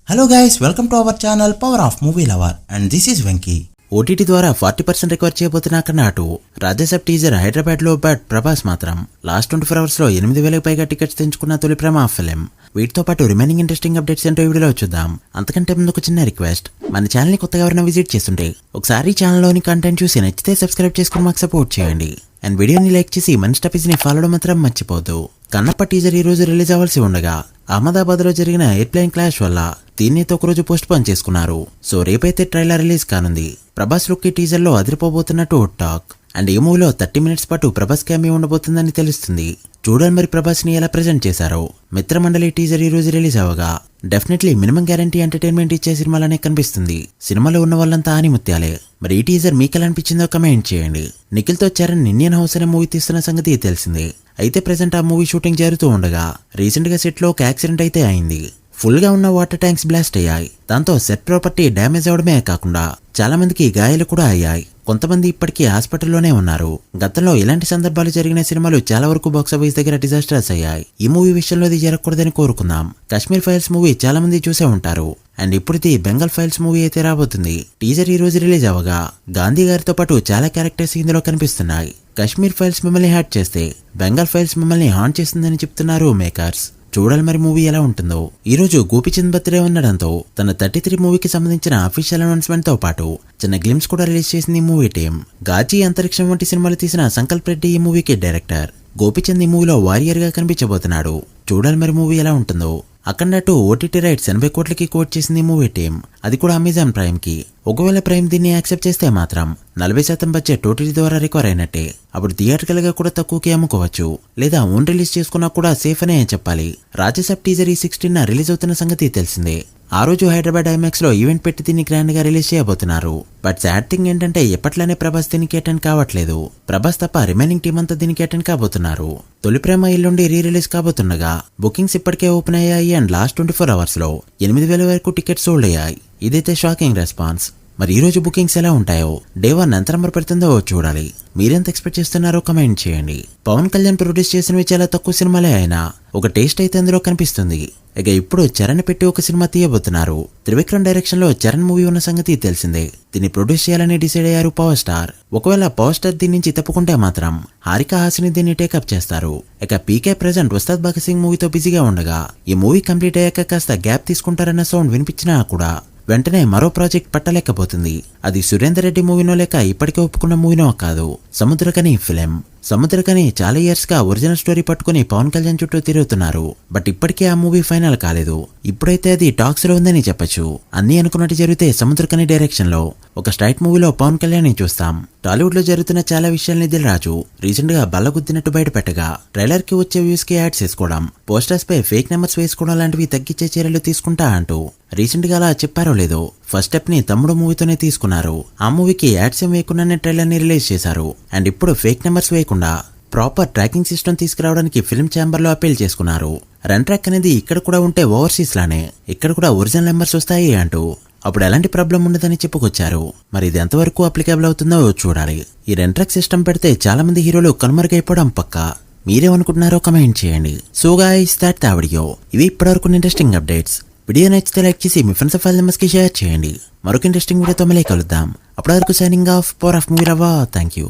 Hello guys, welcome to our channel power of movie lover and this is Venky. OTT ద్వారా 40% recover చేయబోతున్న కన్నాటు Rajya Sabha teaser Hyderabad లో, but Prabhas మాత్రం last 24 hours లో 8,000 పైగా tickets తెంచుకున్న తొలి ప్రేమ ఫిలిం. వీటితో పాటు రిమైనింగ్ ఇంట్రెస్టింగ్ అప్డేట్స్ ఏంటో వీడియోలో చూద్దాం. అంతకంటే ముందు ఒక చిన్న రిక్వెస్ట్, మన ఛానల్ ని కొత్తగా ఎవరైనా విజిట్ చేస్తుంటే ఒకసారి ఛానల్లోని కంటెంట్ చూసి నచ్చితే సబ్స్క్రైబ్ చేసుకుని మాకు సపోర్ట్ చేయండి. అండ్ వీడియోని లైక్ చేసి మన స్టపీస్ ని ఫాలో మాత్రం మర్చిపోద్దు. కన్నప్ప టీజర్ ఈ రోజు రిలీజ్ అవ్వాల్సి ఉండగా అహ్మదాబాద్ లో జరిగిన ఎయిర్ప్లేన్ క్లాష్ వల్ల దీన్ని ఒక రోజు పోస్ట్ పోన్ చేసుకున్నారు. సో రేపైతే ట్రైలర్ రిలీజ్ కానుంది. ప్రభాస్ లుక్ టీజర్ లో అదిరిపోబోతున్నట్టు టాక్. అండ్ ఈ మూవీలో 30 మినిట్స్ పాటు ప్రభాస్ క్యామియో ఉండబోతుందని తెలుస్తుంది. చూడాలి మరి ప్రభాస్ ని ఎలా ప్రెజెంట్ చేశారో. మిత్రమండలి టీజర్ ఈ రోజు రిలీజ్ అవగా డెఫినెట్లీ మినిమం గ్యారంటీ ఎంటర్టైన్మెంట్ ఇచ్చే సినిమాలనే కనిపిస్తుంది. సినిమాలో ఉన్న వాళ్ళంతా ఆనిముత్యాలే. మరి ఈ టీజర్ మీకు ఎలా అనిపించిందో కమెంట్ చేయండి. నిఖిల్ తో చరణ్ ఇండియన్ హౌస్ అనే మూవీ తీస్తున్న సంగతి తెలిసిందే. అయితే ప్రెజెంట్ ఆ మూవీ షూటింగ్ జరుగుతూ ఉండగా రీసెంట్ గా సెట్ లో ఒక యాక్సిడెంట్ అయితే అయింది. ఫుల్ గా ఉన్న వాటర్ ట్యాంక్స్ బ్లాస్ట్ అయ్యాయి. దాంతో సెట్ ప్రాపర్టీ డ్యామేజ్ అవడమే కాకుండా చాలా మందికి గాయాలు కూడా అయ్యాయి. కొంతమంది ఇప్పటికీ హాస్పిటల్లోనే ఉన్నారు. గతంలో ఇలాంటి సందర్భాలు జరిగిన సినిమాలు చాలా వరకు బాక్సాఫీస్ దగ్గర డిజాస్టర్స్ అయ్యాయి. ఈ మూవీ విషయంలో ఇది జరగకూడదని కోరుకుందాం. కాశ్మీర్ ఫైల్స్ మూవీ చాలా మంది చూసే ఉంటారు. అండ్ ఇప్పుడు ఇది బెంగాల్ ఫైల్స్ మూవీ అయితే రాబోతుంది. టీజర్ ఈ రోజు రిలీజ్ అవగా గాంధీ గారితో పాటు చాలా క్యారెక్టర్స్ ఇందులో కనిపిస్తున్నాయి. కాశ్మీర్ ఫైల్స్ మిమ్మల్ని హ్యాట్ చేస్తే బెంగాల్ ఫైల్స్ మిమ్మల్ని హాంట్ చేస్తుందని చెప్తున్నారు మేకర్స్. చూడాలి మరి మూవీ ఎలా ఉంటుందో. ఈ రోజు గోపీచంద్ బర్త్డే ఉండడంతో తన 33 మూవీకి సంబంధించిన అఫీషియల్ అనౌన్స్మెంట్ తో పాటు చిన్న గ్లిమ్స్ కూడా రిలీజ్ చేసింది ఈ మూవీ టీం. గాజీ, అంతరిక్షం వంటి సినిమాలు తీసిన సంకల్ప్ రెడ్డి ఈ మూవీకి డైరెక్టర్. గోపీచంద్ ఈ మూవీలో వారియర్ గా కనిపించబోతున్నాడు. చూడాలి మరి మూవీ ఎలా ఉంటుందో. అఖండ 2 ఓటీటీ రైట్స్ 80 కోట్లకి కోట్ చేసింది మూవీ టీం. అది కూడా అమెజాన్ ప్రైమ్ కి. ఒకవేళ ప్రైమ్ దీన్ని యాక్సెప్ట్ చేస్తే మాత్రం 40% బడ్జెట్ ఓటీటీ ద్వారా రికవర్ అయినట్టే. అప్పుడు థియేటర్కల్ గా కూడా తక్కువకి అమ్ముకోవచ్చు. లేదా ఓన్ రిలీజ్ చేసుకున్నా కూడా సేఫ్ అనే చెప్పాలి. రాజ్యసభ టీజర్ ఈ 16న రిలీజ్ అవుతున్న సంగతి తెలిసిందే. ఆ రోజు హైదరాబాద్ ఐమాక్స్ లో ఈవెంట్ పెట్టి దీన్ని గ్రాండ్ గా రిలీజ్ చేయబోతున్నారు. బట్ సాడ్ థింగ్ ఏంటంటే ఎప్పట్లానే ప్రభాస్ దీనికి అటెండ్ కావట్లేదు. ప్రభాస్ తప్ప రిమైనింగ్ టీం అంతా దీనికి అటెండ్ కాబోతున్నారు. తొలి ప్రేమ ఎల్లుండి రీ రిలీజ్ కాబోతుండగా బుకింగ్స్ ఇప్పటికే ఓపెన్ అయ్యాయి. అండ్ లాస్ట్ 24 అవర్స్ లో 8,000 వరకు టికెట్స్ సోల్డ్ అయ్యాయి. ఇదైతే షాకింగ్ రెస్పాన్స్. మరి ఈ రోజు బుకింగ్స్ ఎలా ఉంటాయో, డే 1 ఎంత నంబర్ పెడుతుందో చూడాలి. మీరెంత ఎక్స్పెక్ట్ చేస్తున్నారో కమెంట్ చేయండి. పవన్ కళ్యాణ్ ప్రొడ్యూస్ చేసినవి చాలా తక్కువ సినిమాలే అయినా ఒక టేస్ట్ అయితే అందులో కనిపిస్తుంది. ఇక ఇప్పుడు చరణ్ పెట్టి ఒక సినిమా తీయబోతున్నారు. త్రివిక్రమ్ డైరెక్షన్ లో చరణ్ మూవీ ఉన్న సంగతి తెలిసిందే. దీన్ని ప్రొడ్యూస్ చేయాలని డిసైడ్ అయ్యారు పవర్ స్టార్. ఒకవేళ పవర్ స్టార్ దీని నుంచి తప్పుకుంటే మాత్రం హారిక హాసిని దీన్ని టేకప్ చేస్తారు. ఇక పీకే ప్రెజెంట్ ఉస్తాద్ భగత్ సింగ్ మూవీతో బిజీగా ఉండగా ఈ మూవీ కంప్లీట్ అయ్యాక కాస్త గ్యాప్ తీసుకుంటారన్న సౌండ్ వినిపించినా కూడా వెంటనే మరో ప్రాజెక్ట్ పట్టలేకపోతుంది. అది సురేందర్ రెడ్డి మూవీనో లేక ఇప్పటికే ఒప్పుకున్న మూవీనో కాదు. సముద్రకని ఫిలిం. సముద్రకని చాలా ఇయర్స్ గా ఒరిజినల్ స్టోరీ పట్టుకుని పవన్ కళ్యాణ్ చుట్టూ తిరుగుతున్నారు. బట్ ఇప్పటికే ఆ మూవీ ఫైనల్ కాలేదు. ఇప్పుడైతే అది టాక్స్ లో ఉందని చెప్పొచ్చు. అన్ని అనుకున్నట్టు జరిగితే సముద్రకని డైరెక్షన్ లో ఒక స్ట్రైట్ మూవీలో పవన్ కళ్యాణ్ ని చూస్తాం. టాలీవుడ్ లో జరుగుతున్న చాలా విషయాల్ని దిల్ రాజు రీసెంట్ గా బల్లగుద్దినట్టు బయటపెట్టగా ట్రైలర్ కి వచ్చే వ్యూస్ కి యాడ్స్ వేసుకోవడం, పోస్టర్స్ పై ఫేక్ నెంబర్స్ వేసుకోవడం లాంటివి తగ్గించే చర్యలు తీసుకుంటా అంటూ రీసెంట్ గా అలా చెప్పారో లేదో ఫస్ట్ స్టెప్ ని తమ్ముడు మూవీతోనే తీసుకున్నారు. ఆ మూవీకి యాడ్స్ ఏం వేయకుండానే ట్రైలర్ ని రిలీజ్ చేశారు. అండ్ ఇప్పుడు ఫేక్ నెంబర్స్ వేయకుండా ప్రాపర్ ట్రాకింగ్ సిస్టమ్ తీసుకురావడానికి ఫిల్మ్ ఛాంబర్ లో అపీల్ చేసుకున్నారు. రన్ ట్రాక్ అనేది ఇక్కడ కూడా ఉంటే ఓవర్సీస్ లానే ఇక్కడ కూడా ఒరిజినల్ నెంబర్స్ వస్తాయి అంటూ అప్పుడు ఎలాంటి ప్రాబ్లం ఉండదని చెప్పుకొచ్చారు. మరి ఇది ఎంతవరకు అప్లికేబుల్ అవుతుందో చూడాలి. ఈ రన్ ట్రాక్ సిస్టమ్ పెడితే చాలా మంది హీరోలు కనుమరుగైపోవడం పక్కా. మీరేమనుకుంటున్నారో కమెంట్ చేయండి. So guys, that's the video. ఇవి ఇప్పటివరకు ఇంట్రెస్టింగ్ అప్డేట్స్. వీడియో నచ్చితే లైక్ చేసి మీ ఫ్రెండ్స్ ఫైల్ నెంబర్స్ కి షేర్ చేయండి. మరొక ఇంట్రెస్టింగ్ వీడియోతో మళ్ళీ కలుద్దాం. అప్పటి వరకు signing off, power of movie lover. Thank you.